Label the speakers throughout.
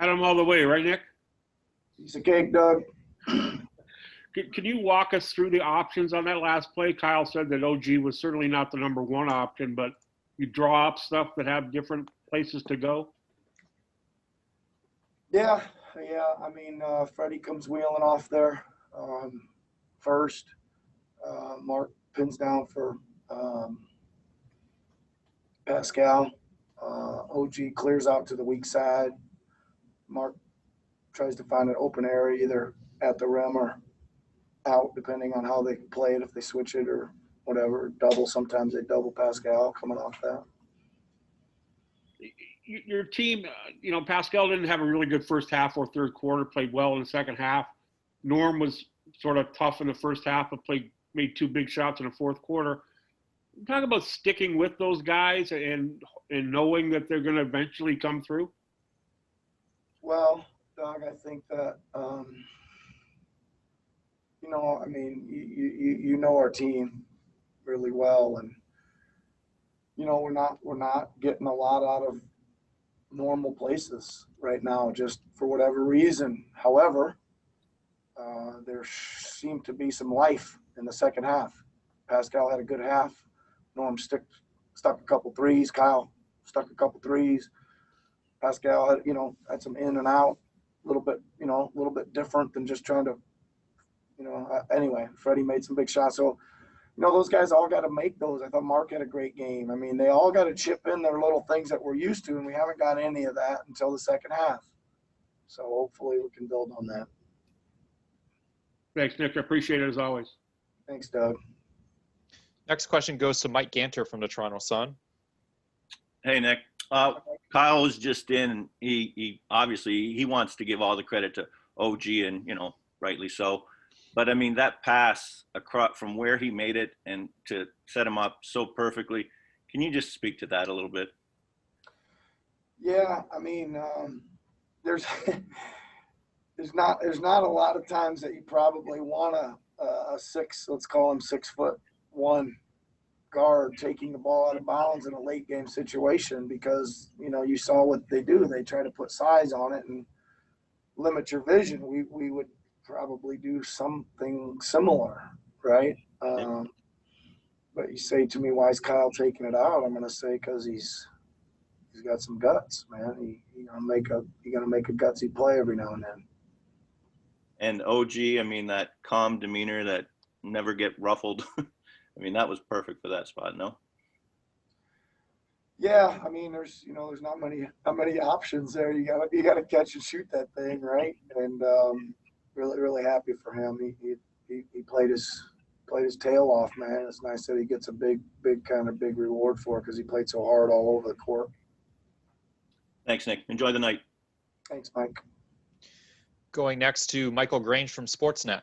Speaker 1: Had him all the way, right, Nick?
Speaker 2: Piece of cake, Doug.
Speaker 1: Can you walk us through the options on that last play? Kyle said that OG was certainly not the number one option, but you draw up stuff that have different places to go.
Speaker 2: Yeah. I mean, Freddie comes wheeling off there first. Mark pins down for Pascal. OG clears out to the weak side. Mark tries to find an open area either at the rim or out, depending on how they play it, if they switch it or whatever. Double, sometimes they double Pascal coming off that.
Speaker 1: Your team, Pascal didn't have a really good first half or third quarter, played well in the second half. Norm was sort of tough in the first half, but made two big shots in the fourth quarter. Talk about sticking with those guys and knowing that they're going to eventually come through.
Speaker 2: Well, Doug, I think that I mean, you know our team really well, and we're not getting a lot out of normal places right now, just for whatever reason. However, there seemed to be some life in the second half. Pascal had a good half. Norm stuck a couple threes. Kyle stuck a couple threes. Pascal had, had some in and out, a little bit different than just trying to, anyway, Freddie made some big shots. So, those guys all got to make those. I thought Mark had a great game. I mean, they all got to chip in their little things that we're used to, and we haven't got any of that until the second half. So hopefully we can build on that.
Speaker 1: Thanks, Nick. I appreciate it as always.
Speaker 2: Thanks, Doug.
Speaker 3: Next question goes to Mike Ganter from the Toronto Sun.
Speaker 4: Hey, Nick. Kyle was just in, and he obviously he wants to give all the credit to OG, and rightly so. But I mean, that pass across from where he made it and to set him up so perfectly. Can you just speak to that a little bit?
Speaker 2: Yeah, I mean, there's not a lot of times that you probably want a let's call him 6'1" guard taking the ball out of bounds in a late game situation, because you saw what they do. They try to put size on it and limit your vision. We would probably do something similar, right? But you say to me, why is Kyle taking it out? I'm going to say because he's got some guts, man. He's gonna make a gutsy play every now and then.
Speaker 4: And OG, I mean, that calm demeanor that never get ruffled. I mean, that was perfect for that spot, no?
Speaker 2: Yeah, I mean, there's not many options there. You gotta catch and shoot that thing, right? And really happy for him. He played his tail off, man. It's nice that he gets a big reward for it, because he played so hard all over the court.
Speaker 4: Thanks, Nick. Enjoy the night.
Speaker 2: Thanks, Mike.
Speaker 3: Going next to Michael Grange from Sportsnet.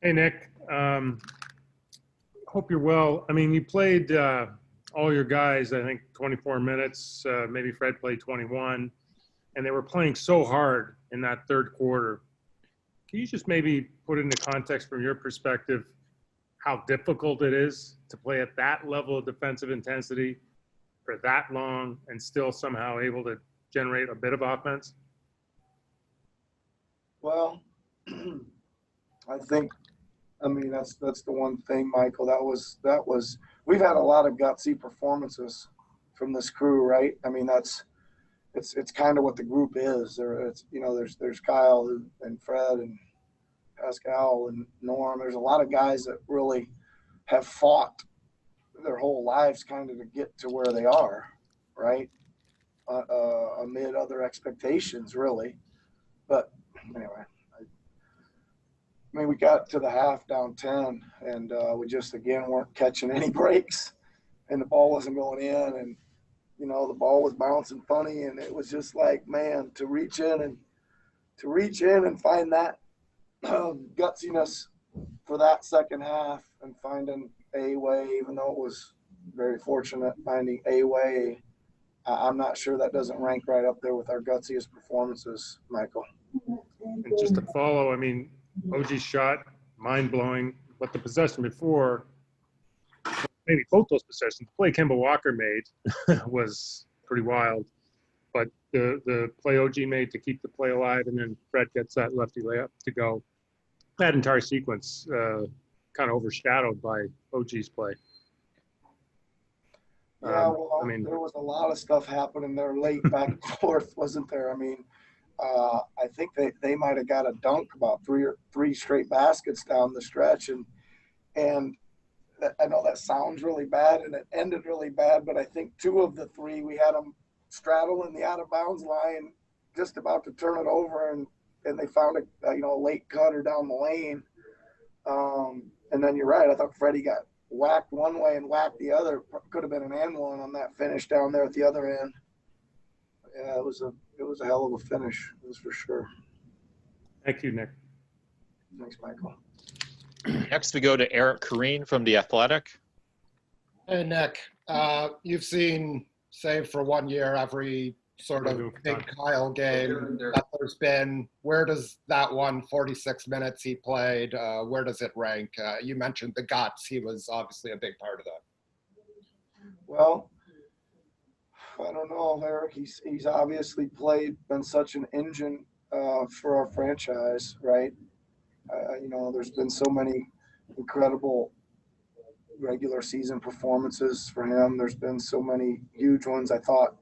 Speaker 5: Hey, Nick. Hope you're well. I mean, you played all your guys, I think, 24 minutes. Maybe Fred played 21. And they were playing so hard in that third quarter. Can you just maybe put into context from your perspective how difficult it is to play at that level of defensive intensity for that long and still somehow able to generate a bit of offense?
Speaker 2: Well, I mean, that's the one thing, Michael. That was we've had a lot of gutsy performances from this crew, right? I mean, it's kind of what the group is. There's Kyle and Fred and Pascal and Norm. There's a lot of guys that really have fought their whole lives kind of to get to where they are, right? Amid other expectations, really. But anyway, I mean, we got to the half down 10, and we just, again, weren't catching any breaks, and the ball wasn't going in, and, the ball was bouncing funny, and it was just like, man, to reach in and find that gutsiness for that second half and finding a way, even though it was very fortunate finding a way. I'm not sure that doesn't rank right up there with our gutsiest performances, Michael.
Speaker 5: And just to follow, I mean, OG's shot, mind-blowing, but the possession before, maybe both those possessions, the play Kemba Walker made was pretty wild. but the play OG made to keep the play alive, and then Fred gets that lefty layup to go. That entire sequence kind of overshadowed by OG's play.
Speaker 2: Yeah, well,
Speaker 5: I mean,
Speaker 2: there was a lot of stuff happening there late back and forth, wasn't there? I mean, I think they might have got a dunk about three straight baskets down the stretch, and I know that sounds really bad, and it ended really bad, but I think 2 of the 3 we had them straddle in the out of bounds line, just about to turn it over, and they found a late cutter down the lane. And then you're right. I thought Freddie got whacked one way and whacked the other. Could have been an and one on that finish down there at the other end. Yeah, it was a hell of a finish. It was for sure.
Speaker 5: thank you, Nick.
Speaker 2: Thanks, Michael.
Speaker 3: Next, we go to Eric Kareen from The Athletic.
Speaker 6: Hey, Nick, you've seen, save for 1 year, every sort of big Kyle game that there's been. Where does that 46 minutes he played, where does it rank? You mentioned the guts. He was obviously a big part of that.
Speaker 2: Well, I don't know, Eric. He's obviously been such an engine for our franchise, right? There's been so many incredible regular season performances for him. There's been so many huge ones. I thought,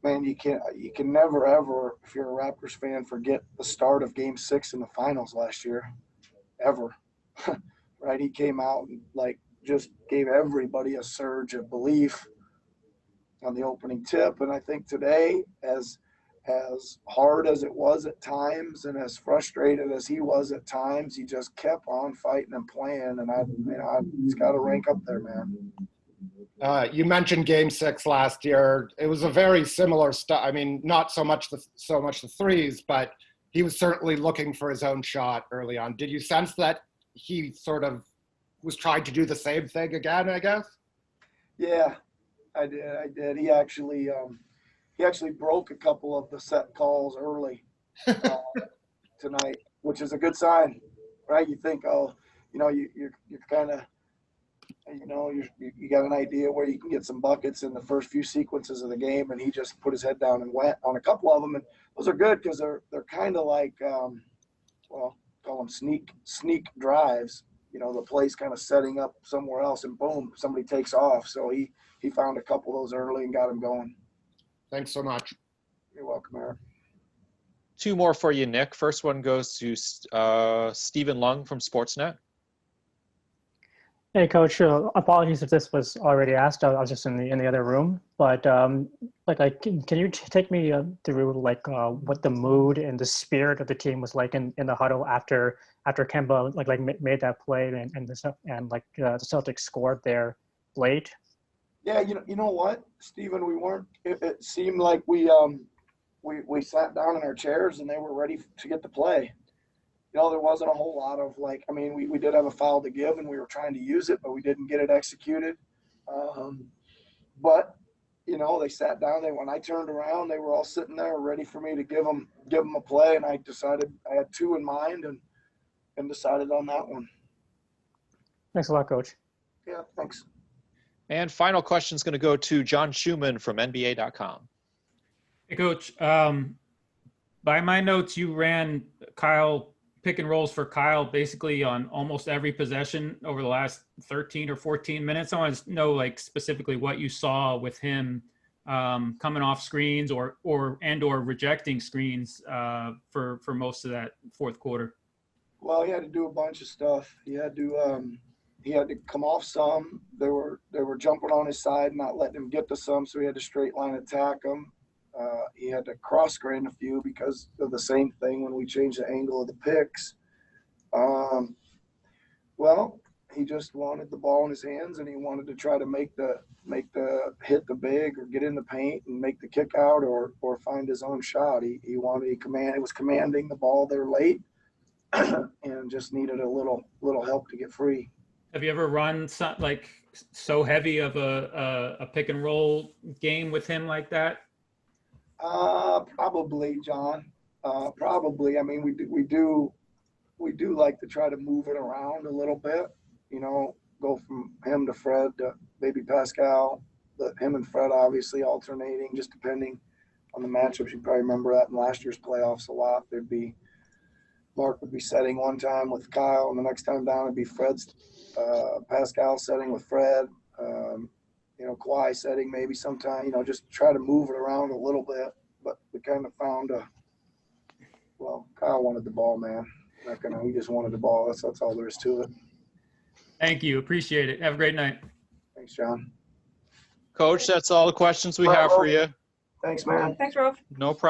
Speaker 2: man, you can never ever, if you're a Raptors fan, forget the start of Game 6 in the finals last year, ever. Right? He came out and just gave everybody a surge of belief on the opening tip. And I think today, as hard as it was at times and as frustrated as he was at times, he just kept on fighting and playing. And he's got to rank up there, man.
Speaker 6: You mentioned Game 6 last year. It was a very similar stuff. I mean, not so much the threes, but he was certainly looking for his own shot early on. Did you sense that he sort of was trying to do the same thing again, I guess?
Speaker 2: Yeah, I did. He actually broke a couple of the set calls early tonight, which is a good sign, right? You think, you're kind of, you got an idea where you can get some buckets in the first few sequences of the game, and he just put his head down and went on a couple of them, and those are good because they're kind of like, call them sneak drives. The play's kind of setting up somewhere else, and boom, somebody takes off. So he found a couple of those early and got him going.
Speaker 6: Thanks so much.
Speaker 2: You're welcome, Eric.
Speaker 3: 2 more for you, Nick. First one goes to Stephen Lung from Sportsnet.
Speaker 7: Hey, Coach. Apologies if this was already asked. I was just in the other room. But can you take me through what the mood and the spirit of the team was like in the huddle after Kemba made that play and the Celtics scored there late?
Speaker 2: Yeah, you know what, Stephen, we weren't. It seemed like we sat down in our chairs and they were ready to get the play. There wasn't a whole lot of we did have a foul to give and we were trying to use it, but we didn't get it executed. But they sat down. When I turned around, they were all sitting there ready for me to give them a play, and I decided I had 2 in mind and decided on that one.
Speaker 7: Thanks a lot, Coach.
Speaker 2: Yeah, thanks.
Speaker 3: And final question is going to go to John Schumann from NBA.com.
Speaker 8: Hey, Coach. By my notes, you ran pick and rolls for Kyle basically on almost every possession over the last 13 or 14 minutes. I want to know specifically what you saw with him coming off screens or rejecting screens for most of that fourth quarter.
Speaker 2: Well, he had to do a bunch of stuff. He had to come off some. They were jumping on his side, not letting him get to some, so he had to straight line attack them. He had to cross screen a few because of the same thing when we changed the angle of the picks. Well, he just wanted the ball in his hands, and he wanted to try to make the hit the big or get in the paint and make the kick out or find his own shot. He was commanding the ball there late and just needed a little help to get free.
Speaker 8: Have you ever run so heavy of a pick and roll game with him like that?
Speaker 2: Probably, John. Probably. I mean, we do like to try to move it around a little bit. Go from him to Fred to maybe Pascal. Him and Fred obviously alternating, just depending on the matchups. You probably remember that in last year's playoffs a lot. Mark would be setting one time with Kyle, and the next time down it'd be Fred's Pascal setting with Fred. Kawhi setting maybe sometime. Just try to move it around a little bit. But we kind of found Kyle wanted the ball, man. He just wanted the ball. That's all there is to it.
Speaker 8: Thank you. Appreciate it. Have a great night.
Speaker 2: Thanks, John.
Speaker 3: Coach, that's all the questions we have for you.
Speaker 2: Thanks, man.
Speaker 9: Thanks, Rolf.
Speaker 3: No problem.